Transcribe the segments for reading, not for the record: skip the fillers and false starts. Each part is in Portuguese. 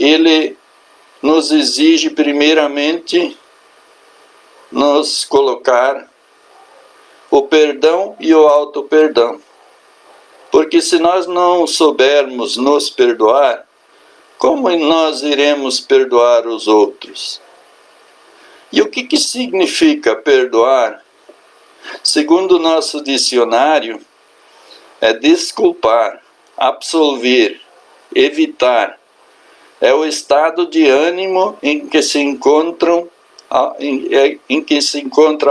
ele nos exige primeiramente nos colocar o perdão e o auto-perdão. Porque se nós não soubermos nos perdoar, como nós iremos perdoar os outros? E o que significa perdoar? Segundo o nosso dicionário, é desculpar, absolver, evitar. É o estado de ânimo em que se encontra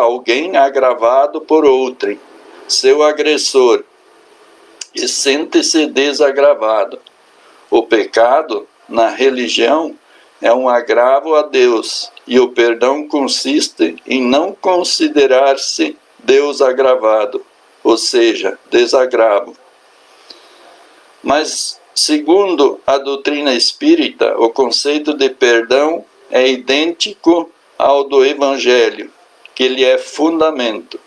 alguém agravado por outrem, seu agressor, e sente-se desagravado. O pecado, na religião, é um agravo a Deus, e o perdão consiste em não considerar-se Deus agravado, ou seja, desagravo. Mas, segundo a doutrina espírita, o conceito de perdão é idêntico ao do Evangelho, que lhe é fundamento.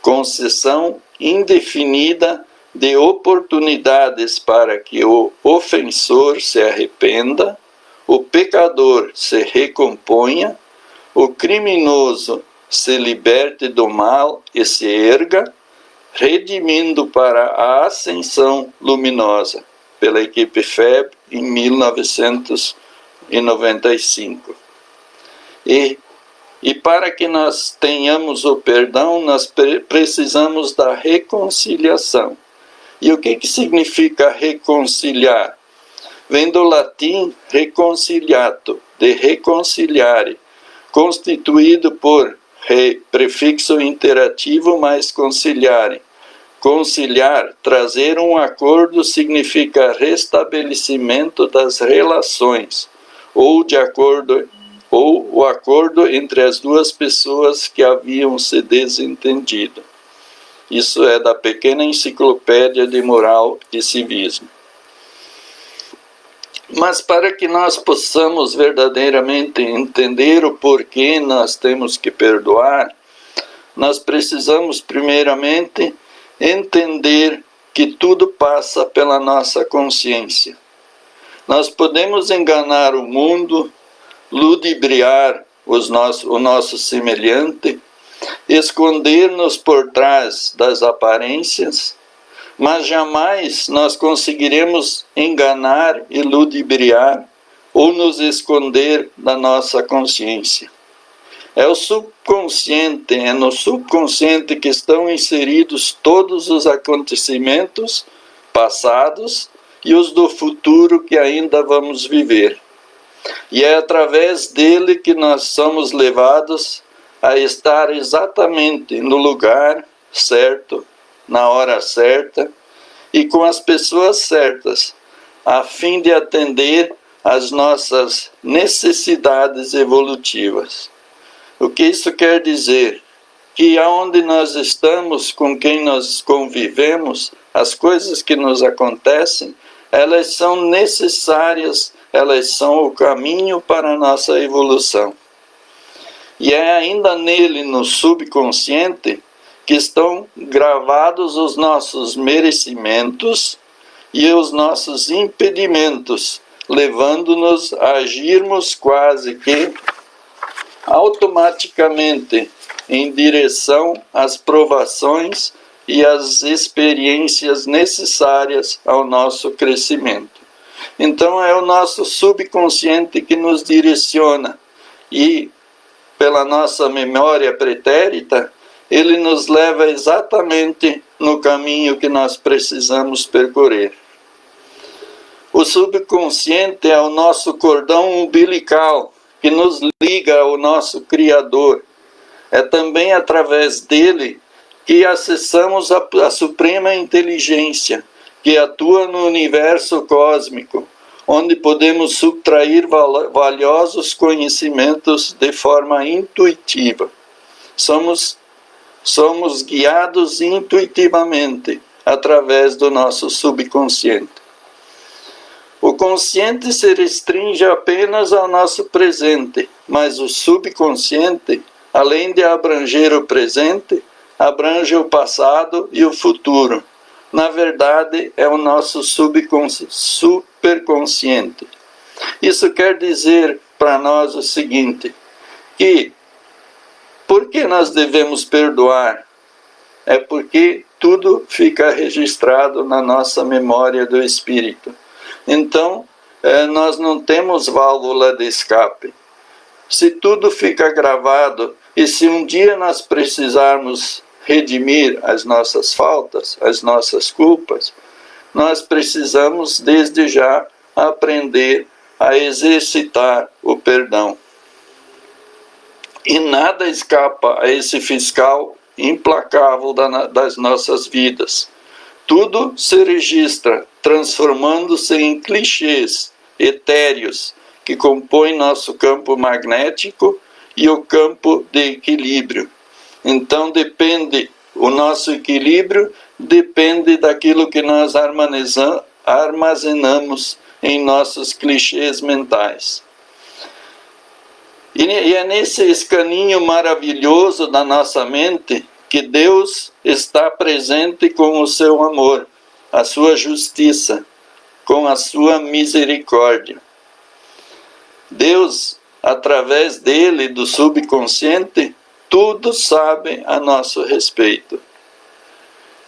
Concessão indefinida de oportunidades para que o ofensor se arrependa, o pecador se recomponha, o criminoso se liberte do mal e se erga, redimindo para a ascensão luminosa, pela equipe FEB em 1995. E para que nós tenhamos o perdão, nós precisamos da reconciliação. E o que significa reconciliar? Vem do latim reconciliato, de reconciliare, constituído por prefixo interativo mais conciliare. Conciliar, trazer um acordo, significa restabelecimento das relações, ou o acordo entre as duas pessoas que haviam se desentendido. Isso é da Pequena Enciclopédia de Moral e Civismo. Mas para que nós possamos verdadeiramente entender o porquê nós temos que perdoar, nós precisamos primeiramente entender que tudo passa pela nossa consciência. Nós podemos enganar o mundo, ludibriar o nosso semelhante, esconder-nos por trás das aparências, mas jamais nós conseguiremos enganar e ludibriar ou nos esconder da nossa consciência. É o subconsciente, é no subconsciente que estão inseridos todos os acontecimentos passados e os do futuro que ainda vamos viver. E é através dele que nós somos levados a estar exatamente no lugar certo, na hora certa e com as pessoas certas, a fim de atender às nossas necessidades evolutivas. O que isso quer dizer? Que aonde nós estamos, com quem nós convivemos, as coisas que nos acontecem, elas são necessárias, elas são o caminho para a nossa evolução. E é ainda nele, no subconsciente, que estão gravados os nossos merecimentos e os nossos impedimentos, levando-nos a agirmos quase que automaticamente em direção às provações e às experiências necessárias ao nosso crescimento. Então é o nosso subconsciente que nos direciona e, pela nossa memória pretérita, ele nos leva exatamente no caminho que nós precisamos percorrer. O subconsciente é o nosso cordão umbilical que nos liga ao nosso Criador. É também através dele que acessamos a suprema inteligência que atua no universo cósmico, onde podemos subtrair valiosos conhecimentos de forma intuitiva. Somos guiados intuitivamente através do nosso subconsciente. O consciente se restringe apenas ao nosso presente, mas o subconsciente, além de abranger o presente, abrange o passado e o futuro. Na verdade, é o nosso superconsciente. Isso quer dizer para nós o seguinte, que por que nós devemos perdoar? É porque tudo fica registrado na nossa memória do Espírito. Então, nós não temos válvula de escape. Se tudo fica gravado, e se um dia nós precisarmos redimir as nossas faltas, as nossas culpas, nós precisamos desde já aprender a exercitar o perdão. E nada escapa a esse fiscal implacável das nossas vidas. Tudo se registra, transformando-se em clichês etéreos que compõem nosso campo magnético e o campo de equilíbrio. Então o nosso equilíbrio depende daquilo que nós armazenamos em nossos clichês mentais. E é nesse escaninho maravilhoso da nossa mente que Deus está presente com o seu amor, a sua justiça, com a sua misericórdia. Deus, através dele, do subconsciente, tudo sabe a nosso respeito.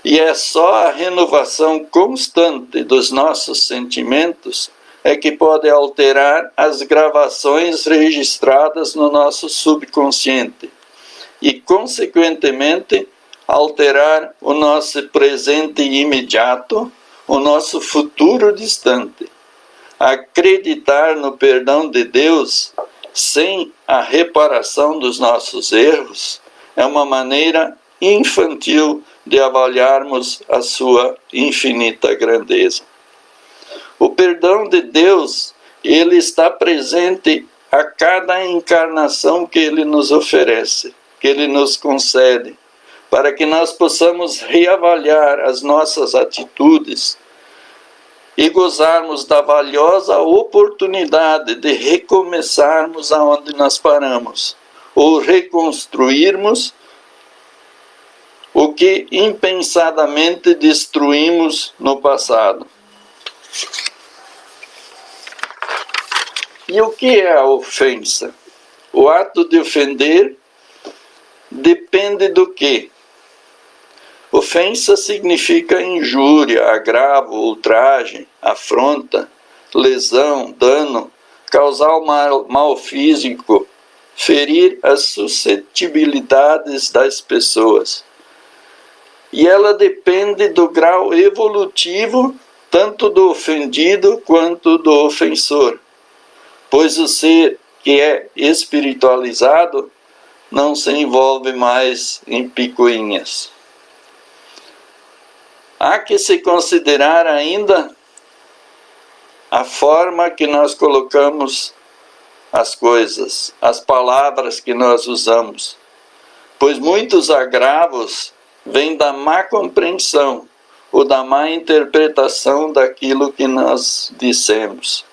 E é só a renovação constante dos nossos sentimentos é que pode alterar as gravações registradas no nosso subconsciente e, consequentemente, alterar o nosso presente imediato, o nosso futuro distante. Acreditar no perdão de Deus sem a reparação dos nossos erros é uma maneira infantil de avaliarmos a sua infinita grandeza. O perdão de Deus, ele está presente a cada encarnação que ele nos oferece, que ele nos concede, para que nós possamos reavaliar as nossas atitudes e gozarmos da valiosa oportunidade de recomeçarmos aonde nós paramos, ou reconstruirmos o que impensadamente destruímos no passado. E o que é a ofensa? O ato de ofender depende do quê? Ofensa significa injúria, agravo, ultraje, afronta, lesão, dano, causar mal físico, ferir as suscetibilidades das pessoas. E ela depende do grau evolutivo tanto do ofendido quanto do ofensor, pois o ser que é espiritualizado não se envolve mais em picuinhas. Há que se considerar ainda a forma que nós colocamos as coisas, as palavras que nós usamos, pois muitos agravos vêm da má compreensão ou da má interpretação daquilo que nós dissemos.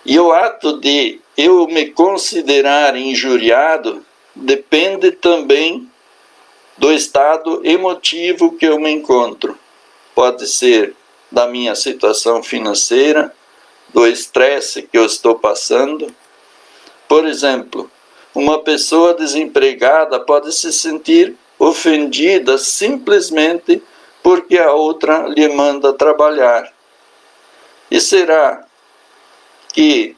E o ato de eu me considerar injuriado depende também do estado emotivo que eu me encontro. Pode ser da minha situação financeira, do estresse que eu estou passando. Por exemplo, uma pessoa desempregada pode se sentir ofendida simplesmente porque a outra lhe manda trabalhar. E será que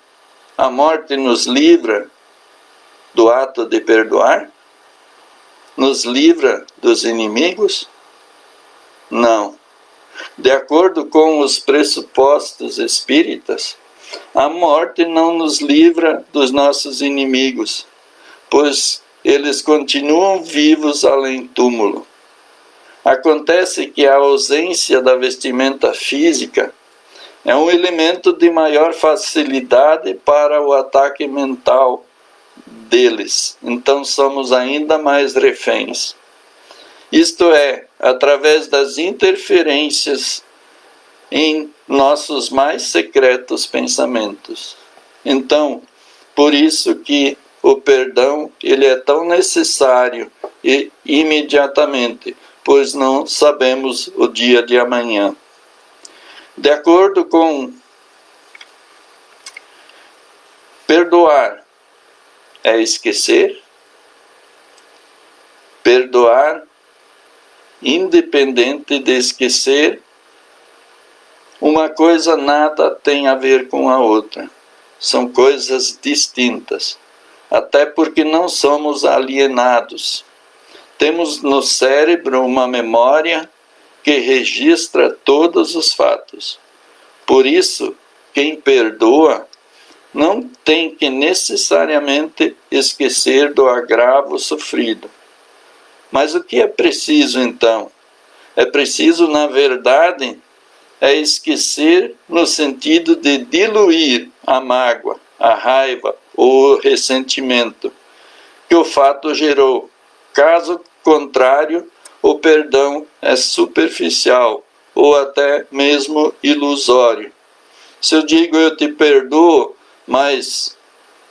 a morte nos livra do ato de perdoar? Nos livra dos inimigos? Não. De acordo com os pressupostos espíritas, a morte não nos livra dos nossos inimigos, pois eles continuam vivos além túmulo. Acontece que a ausência da vestimenta física é um elemento de maior facilidade para o ataque mental deles. Então somos ainda mais reféns. Isto é, através das interferências em nossos mais secretos pensamentos. Então, por isso que o perdão ele é tão necessário e imediatamente, pois não sabemos o dia de amanhã. De acordo com perdoar é esquecer, perdoar, independente de esquecer, uma coisa nada tem a ver com a outra. São coisas distintas. Até porque não somos alienados. Temos no cérebro uma memória que registra todos os fatos. Por isso, quem perdoa não tem que necessariamente esquecer do agravo sofrido. Mas o que é preciso então? É preciso, na verdade, esquecer no sentido de diluir a mágoa, a raiva ou o ressentimento que o fato gerou. Caso contrário, o perdão é superficial ou até mesmo ilusório. Se eu digo eu te perdoo, mas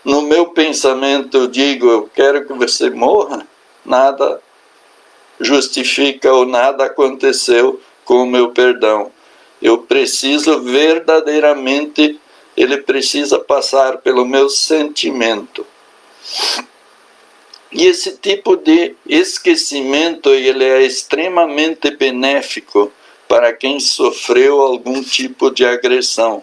no meu pensamento eu digo eu quero que você morra, nada justifica ou nada aconteceu com o meu perdão. Eu preciso verdadeiramente, ele precisa passar pelo meu sentimento. E esse tipo de esquecimento, ele é extremamente benéfico para quem sofreu algum tipo de agressão.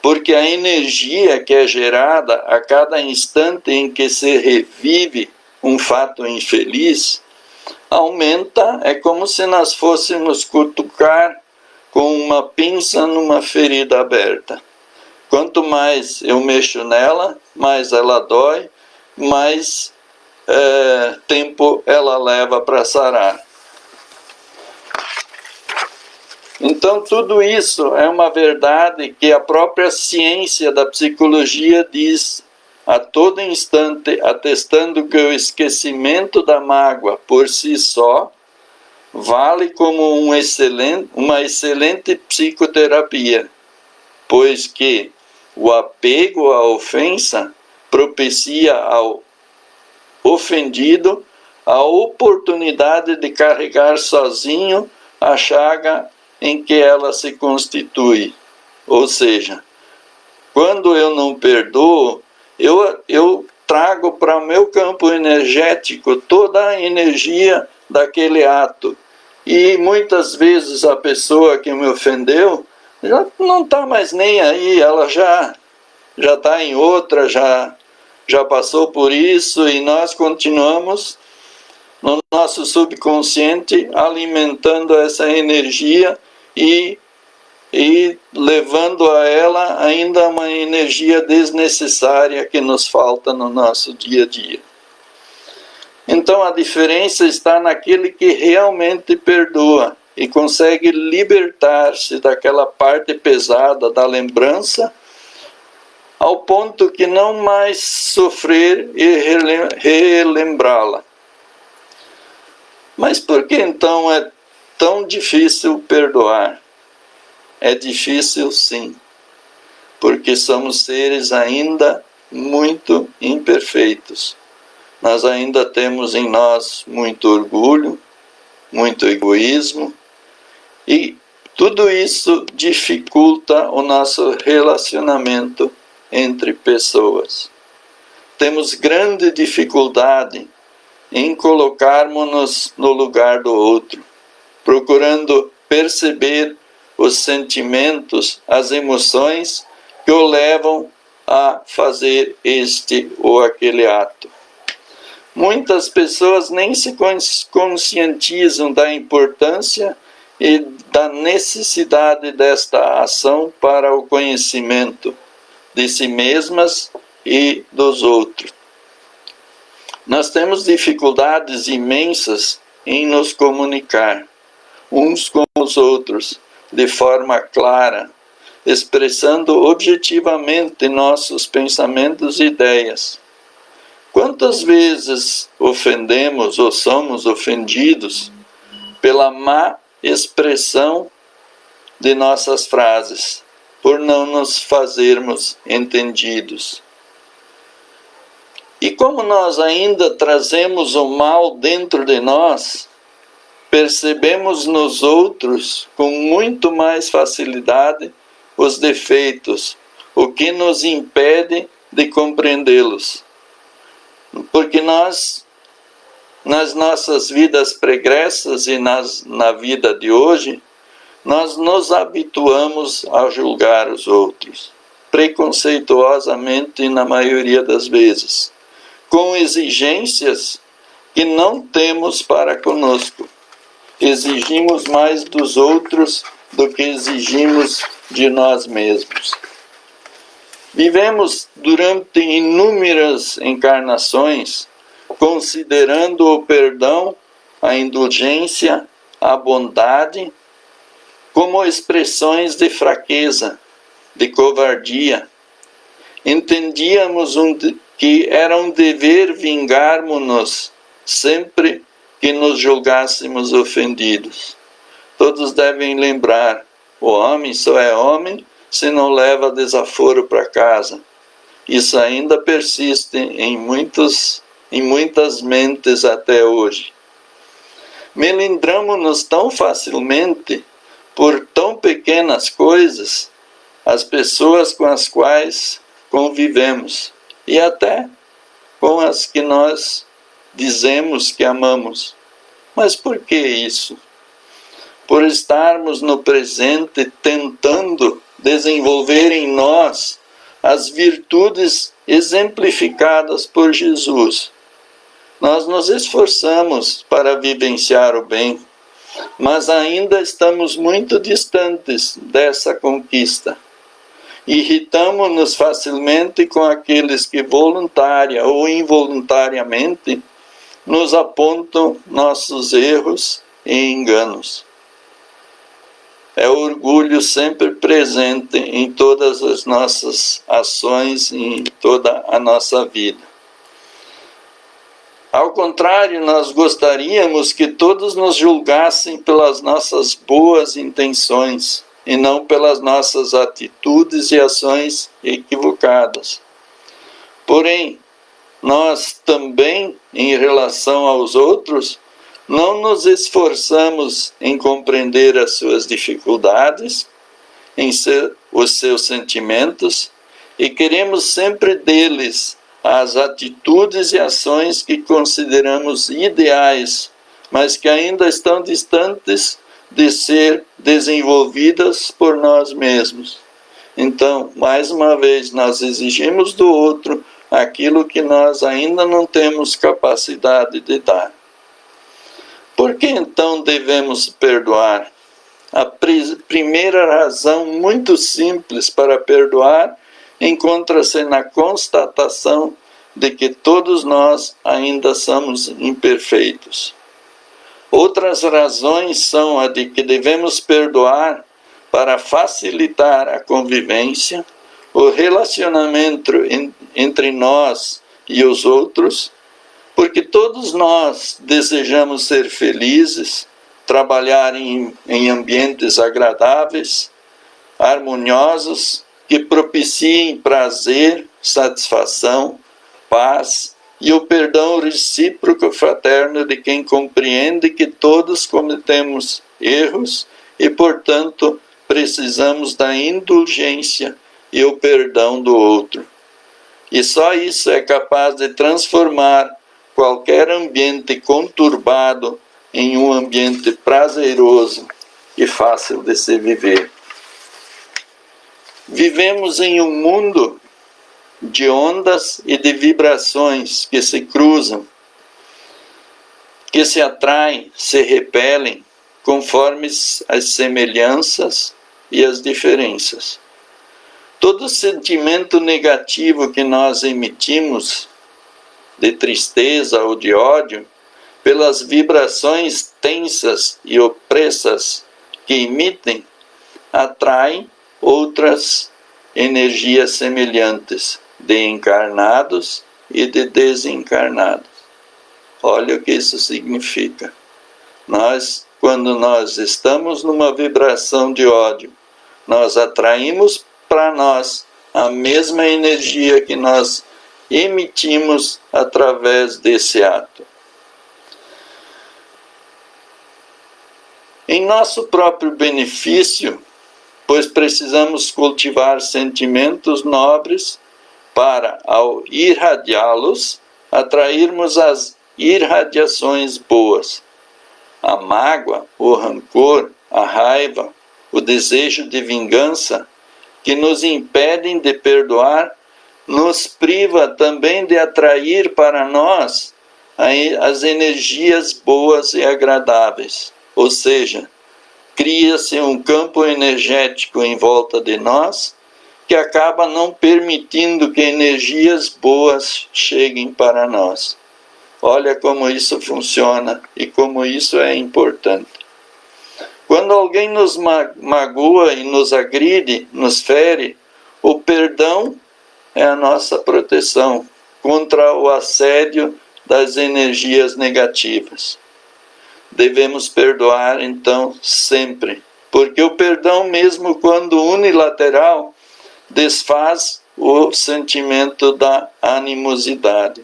Porque a energia que é gerada a cada instante em que se revive um fato infeliz, aumenta, é como se nós fôssemos cutucar com uma pinça numa ferida aberta. Quanto mais eu mexo nela, mais ela dói, mais tempo ela leva para sarar. Então tudo isso é uma verdade que a própria ciência da psicologia diz a todo instante, atestando que o esquecimento da mágoa por si só vale como uma excelente psicoterapia, pois que o apego à ofensa propicia ao ofendido a oportunidade de carregar sozinho a chaga em que ela se constitui. Ou seja, quando eu não perdoo, eu trago para o meu campo energético toda a energia daquele ato. E muitas vezes a pessoa que me ofendeu já não está mais nem aí, ela já está em outra, já passou por isso, e nós continuamos no nosso subconsciente alimentando essa energia e levando a ela ainda uma energia desnecessária que nos falta no nosso dia a dia. Então a diferença está naquele que realmente perdoa e consegue libertar-se daquela parte pesada da lembrança, ao ponto que não mais sofrer e relembrá-la. Mas por que então é tão difícil perdoar? É difícil sim, porque somos seres ainda muito imperfeitos. Nós ainda temos em nós muito orgulho, muito egoísmo, e tudo isso dificulta o nosso relacionamento entre pessoas. Temos grande dificuldade em colocarmos-nos no lugar do outro, procurando perceber os sentimentos, as emoções que o levam a fazer este ou aquele ato. Muitas pessoas nem se conscientizam da importância e da necessidade desta ação para o conhecimento de si mesmas e dos outros. Nós temos dificuldades imensas em nos comunicar uns com os outros de forma clara, expressando objetivamente nossos pensamentos e ideias. Quantas vezes ofendemos ou somos ofendidos pela má expressão de nossas frases, por não nos fazermos entendidos? E como nós ainda trazemos o mal dentro de nós, percebemos nos outros com muito mais facilidade os defeitos, o que nos impede de compreendê-los. Porque nós, nas nossas vidas pregressas e na vida de hoje, nós nos habituamos a julgar os outros, preconceituosamente na maioria das vezes, com exigências que não temos para conosco. Exigimos mais dos outros do que exigimos de nós mesmos. Vivemos durante inúmeras encarnações considerando o perdão, a indulgência, a bondade como expressões de fraqueza, de covardia. Entendíamos que era um dever vingarmos-nos sempre que nos julgássemos ofendidos. Todos devem lembrar, o homem só é homem se não leva desaforo para casa. Isso ainda persiste em muitas mentes até hoje. Melindramos-nos tão facilmente por tão pequenas coisas as pessoas com as quais convivemos e até com as que nós dizemos que amamos. Mas por que isso? Por estarmos no presente tentando desenvolver em nós as virtudes exemplificadas por Jesus. Nós nos esforçamos para vivenciar o bem, mas ainda estamos muito distantes dessa conquista. Irritamo-nos facilmente com aqueles que voluntária ou involuntariamente nos apontam nossos erros e enganos. É o orgulho sempre presente em todas as nossas ações, em toda a nossa vida. Ao contrário, nós gostaríamos que todos nos julgassem pelas nossas boas intenções e não pelas nossas atitudes e ações equivocadas. Porém, nós também, em relação aos outros, não nos esforçamos em compreender as suas dificuldades, os seus sentimentos, e queremos sempre deles as atitudes e ações que consideramos ideais, mas que ainda estão distantes de ser desenvolvidas por nós mesmos. Então, mais uma vez, nós exigimos do outro aquilo que nós ainda não temos capacidade de dar. Por que então devemos perdoar? A primeira razão muito simples para perdoar encontra-se na constatação de que todos nós ainda somos imperfeitos. Outras razões são a de que devemos perdoar para facilitar a convivência, o relacionamento entre nós e os outros, porque todos nós desejamos ser felizes, trabalhar em ambientes agradáveis, harmoniosos, que propiciem prazer, satisfação, paz e o perdão recíproco fraterno de quem compreende que todos cometemos erros e, portanto, precisamos da indulgência e o perdão do outro. E só isso é capaz de transformar qualquer ambiente conturbado em um ambiente prazeroso e fácil de se viver. Vivemos em um mundo de ondas e de vibrações que se cruzam, que se atraem, se repelem, conforme as semelhanças e as diferenças. Todo sentimento negativo que nós emitimos, de tristeza ou de ódio, pelas vibrações tensas e opressas que emitem, atraem outras energias semelhantes, de encarnados e de desencarnados. Olha o que isso significa. Quando nós estamos numa vibração de ódio, nós atraímos para nós a mesma energia que nós emitimos através desse ato. em nosso próprio benefício, pois precisamos cultivar sentimentos nobres para, ao irradiá-los, atrairmos as irradiações boas. A mágoa, o rancor, a raiva, o desejo de vingança, que nos impedem de perdoar, nos priva também de atrair para nós as energias boas e agradáveis. Ou seja, cria-se um campo energético em volta de nós que acaba não permitindo que energias boas cheguem para nós. Olha como isso funciona e como isso é importante. Quando alguém nos magoa e nos agride, nos fere, o perdão é a nossa proteção contra o assédio das energias negativas. Devemos perdoar, então, sempre, porque o perdão, mesmo quando unilateral, desfaz o sentimento da animosidade.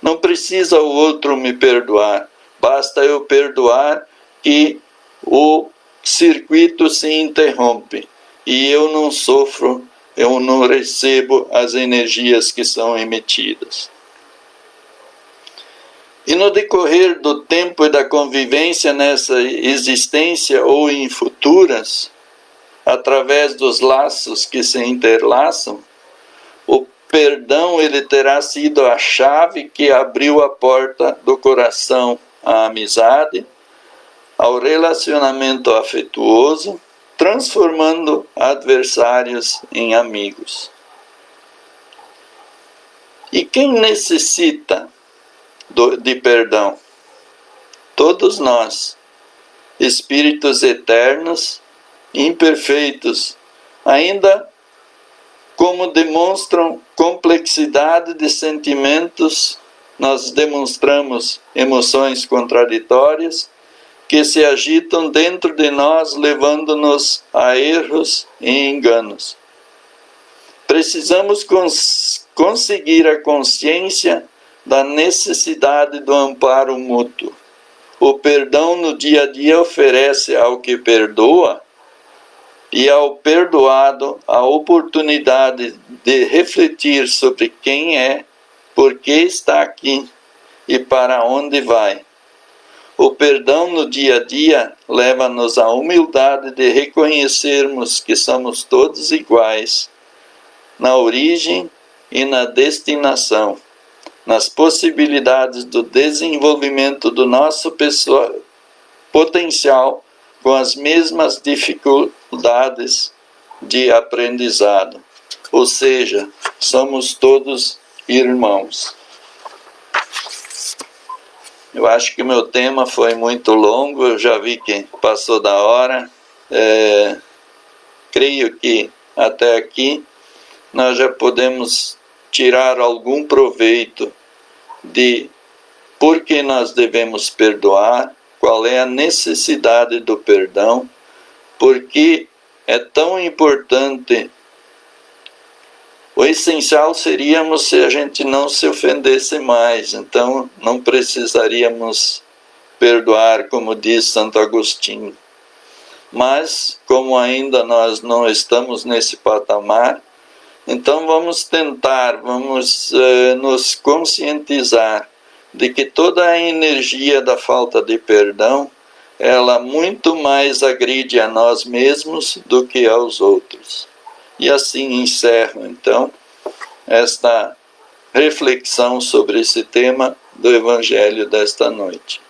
Não precisa o outro me perdoar, basta eu perdoar que o circuito se interrompe e eu não sofro, eu não recebo as energias que são emitidas. E no decorrer do tempo e da convivência nessa existência ou em futuras, através dos laços que se interlaçam, o perdão ele terá sido a chave que abriu a porta do coração à amizade, ao relacionamento afetuoso, transformando adversários em amigos. E quem necessita de perdão? Todos nós, espíritos eternos, imperfeitos, ainda como demonstram complexidade de sentimentos, nós demonstramos emoções contraditórias que se agitam dentro de nós, levando-nos a erros e enganos. Precisamos conseguir a consciência da necessidade do amparo mútuo. O perdão no dia a dia oferece ao que perdoa e ao perdoado a oportunidade de refletir sobre quem é, por que está aqui e para onde vai. O perdão no dia a dia leva-nos à humildade de reconhecermos que somos todos iguais na origem e na destinação, nas possibilidades do desenvolvimento do nosso potencial com as mesmas dificuldades de aprendizado. Ou seja, somos todos irmãos. Eu acho que o meu tema foi muito longo, eu já vi que passou da hora. Creio que até aqui nós já podemos tirar algum proveito de por que nós devemos perdoar, qual é a necessidade do perdão, por que é tão importante. O essencial seríamos se a gente não se ofendesse mais, então não precisaríamos perdoar, como diz Santo Agostinho. Mas, como ainda nós não estamos nesse patamar, então vamos tentar, vamos nos conscientizar de que toda a energia da falta de perdão, ela muito mais agride a nós mesmos do que aos outros. E assim encerro, então, esta reflexão sobre esse tema do Evangelho desta noite.